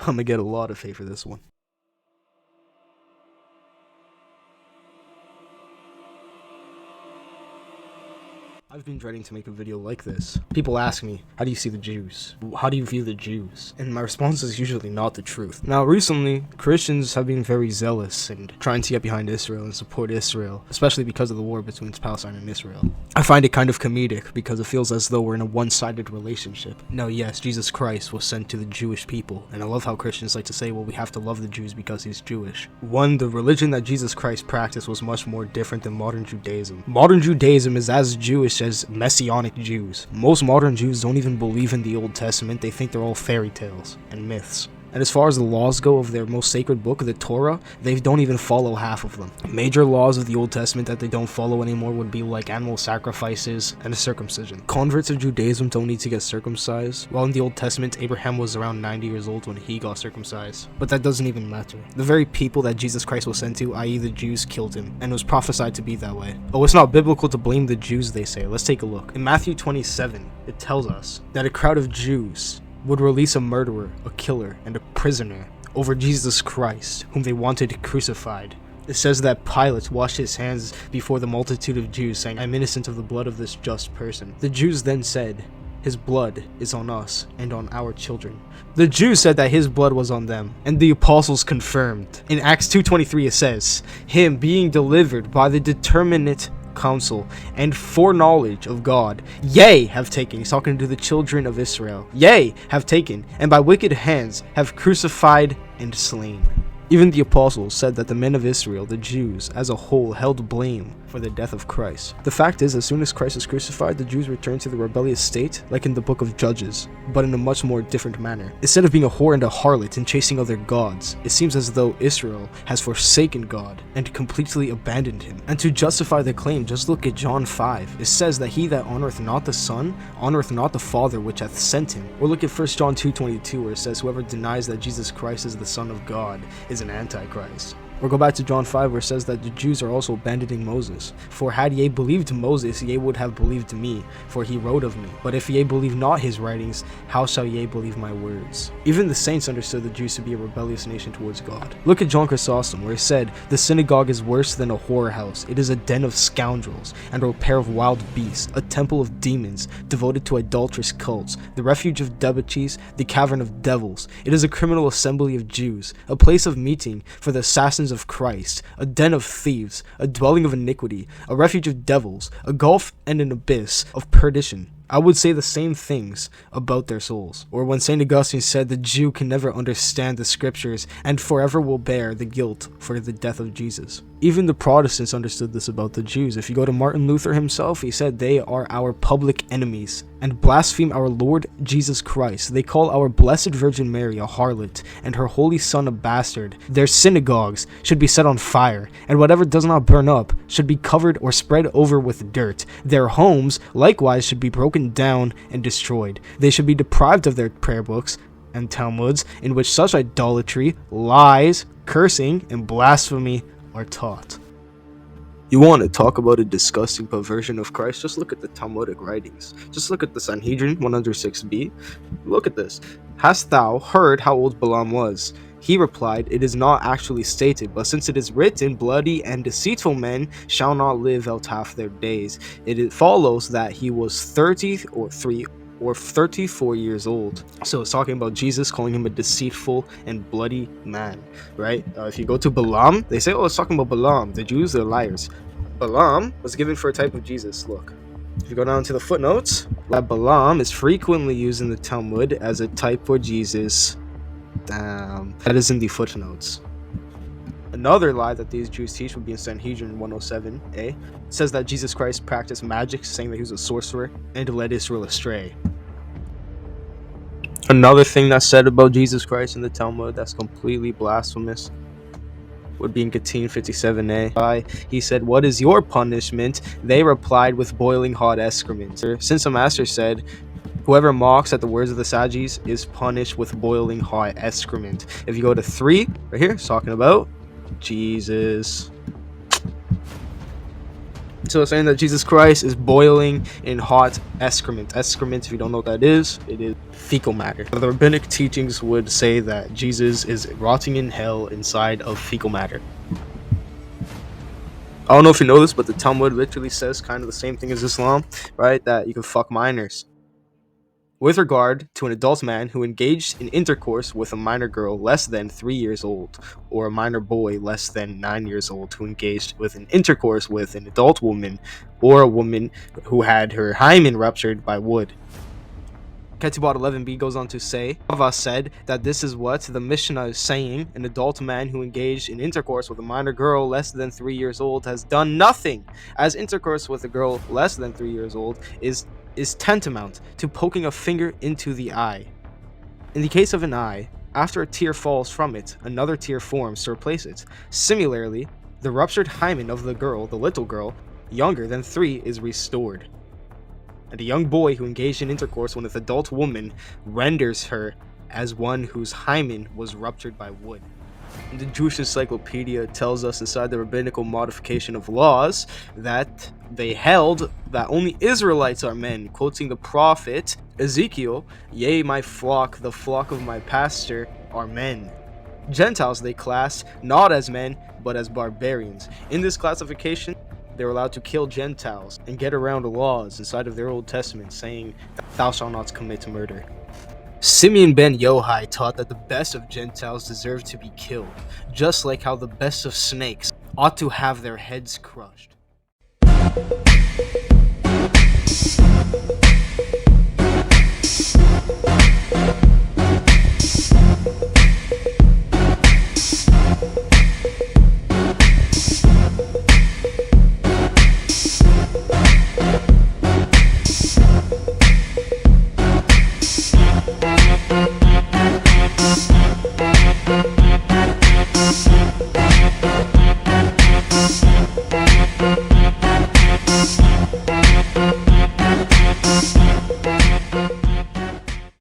I'm gonna get a lot of hate for this one. I've been dreading to make a video like this. People ask me, how do you see the Jews? How do you view the Jews? And my response is usually not the truth. Now, recently, Christians have been very zealous and trying to get behind Israel and support Israel, especially because of the war between Palestine and Israel. I find it kind of comedic because it feels as though we're in a one-sided relationship. Now, yes, Jesus Christ was sent to the Jewish people, and I love how Christians like to say, well, we have to love the Jews because he's Jewish. One, the religion that Jesus Christ practiced was much more different than modern Judaism. Modern Judaism is as Jewish as Messianic Jews. Most modern Jews don't even believe in the Old Testament. They think they're all fairy tales and myths. And as far as the laws go of their most sacred book, the Torah, they don't even follow half of them. Major laws of the Old Testament that they don't follow anymore would be like animal sacrifices and circumcision. Converts of Judaism don't need to get circumcised, while in the Old Testament, Abraham was around 90 years old when he got circumcised. But that doesn't even matter. The very people that Jesus Christ was sent to, i.e. the Jews, killed him, and it was prophesied to be that way. Oh, it's not biblical to blame the Jews, they say. Let's take a look. In Matthew 27, it tells us that a crowd of Jews would release a murderer, a killer, and a prisoner over Jesus Christ, whom they wanted crucified. It says that Pilate washed his hands before the multitude of Jews, saying, "I'm innocent of the blood of this just person." The Jews then said, "His blood is on us and on our children." The Jews said that his blood was on them, and the apostles confirmed. In Acts 2:23 it says, "Him being delivered by the determinate counsel and foreknowledge of God, yea, have taken," he's talking to the children of Israel, "yea, have taken, and by wicked hands have crucified and slain." Even the apostles said that the men of Israel, the Jews, as a whole, held blame for the death of Christ. The fact is, as soon as Christ was crucified, the Jews returned to the rebellious state, like in the book of Judges, but in a much more different manner. Instead of being a whore and a harlot and chasing other gods, it seems as though Israel has forsaken God and completely abandoned him. And to justify the claim, just look at John 5. It says that he that honoreth not the Son, honoreth not the Father which hath sent him. Or look at 1 John 2:22, where it says, "Whoever denies that Jesus Christ is the Son of God is an antichrist." Or go back to John 5, where it says that the Jews are also abandoning Moses. "For had ye believed Moses, ye would have believed me, for he wrote of me. But if ye believe not his writings, how shall ye believe my words?" Even the saints understood the Jews to be a rebellious nation towards God. Look at John Chrysostom, where he said, "The synagogue is worse than a whorehouse. It is a den of scoundrels, and a pair of wild beasts, a temple of demons, devoted to idolatrous cults, the refuge of debauchees, the cavern of devils. It is a criminal assembly of Jews, a place of meeting for the assassins of Christ, a den of thieves, a dwelling of iniquity, a refuge of devils, a gulf and an abyss of perdition." I would say the same things about their souls. Or when St. Augustine said the Jew can never understand the scriptures and forever will bear the guilt for the death of Jesus. Even the Protestants understood this about the Jews. If you go to Martin Luther himself, he said they are our public enemies and blaspheme our Lord Jesus Christ. They call our Blessed Virgin Mary a harlot and her Holy Son a bastard. Their synagogues should be set on fire, and whatever does not burn up should be covered or spread over with dirt. Their homes likewise should be broken down and destroyed. They should be deprived of their prayer books and Talmuds, in which such idolatry, lies, cursing, and blasphemy are taught. You want to talk about a disgusting perversion of Christ? Just look at the Talmudic writings. Just look at the Sanhedrin 106b. Look at this. "Hast thou heard how old Balaam was? He replied, It is not actually stated, but since it is written, bloody and deceitful men shall not live out half their days, it follows that he was 33 or 34 years old." So it's talking about Jesus, calling him a deceitful and bloody man, right? If you go to Balaam, they say, oh, it's talking about Balaam. The Jews, they're liars. Balaam was given for a type of Jesus. Look. If you go down to the footnotes, that Balaam is frequently used in the Talmud as a type for Jesus. That is in the footnotes. Another lie that these Jews teach would be in Sanhedrin 107a. It says that Jesus Christ practiced magic, saying that he was a sorcerer and led Israel astray. Another thing that's said about Jesus Christ in the Talmud that's completely blasphemous would be in Gittin 57a. He said, "What is your punishment?" They replied, "With boiling hot excrement." Since the master said, "Whoever mocks at the words of the Sadducees is punished with boiling hot excrement." If you go to 3, right here, it's talking about Jesus. So saying that Jesus Christ is boiling in hot excrement. Excrement, if you don't know what that is, it is fecal matter. The rabbinic teachings would say that Jesus is rotting in hell inside of fecal matter. I don't know if you know this, but the Talmud literally says kind of the same thing as Islam, right? That you can fuck minors. With regard to an adult man who engaged in intercourse with a minor girl less than 3 years old, or a minor boy less than 9 years old who engaged with an intercourse with an adult woman, or a woman who had her hymen ruptured by wood. Ketubot 11b goes on to say, Rava said that this is what the Mishnah is saying: an adult man who engaged in intercourse with a minor girl less than 3 years old has done nothing, as intercourse with a girl less than 3 years old is tantamount to poking a finger into the eye. In the case of an eye, after a tear falls from it, another tear forms to replace it. Similarly, the ruptured hymen of the girl, the little girl, younger than 3, is restored. And a young boy who engaged in intercourse with an adult woman renders her as one whose hymen was ruptured by wood. And the Jewish Encyclopedia tells us inside the rabbinical modification of laws that they held that only Israelites are men, quoting the prophet Ezekiel, "Yea, my flock, the flock of my pastor, are men." Gentiles they classed not as men, but as barbarians. In this classification, they were allowed to kill Gentiles and get around the laws inside of their Old Testament saying, "Thou shalt not commit murder." Simeon ben Yohai taught that the best of Gentiles deserve to be killed, just like how the best of snakes ought to have their heads crushed.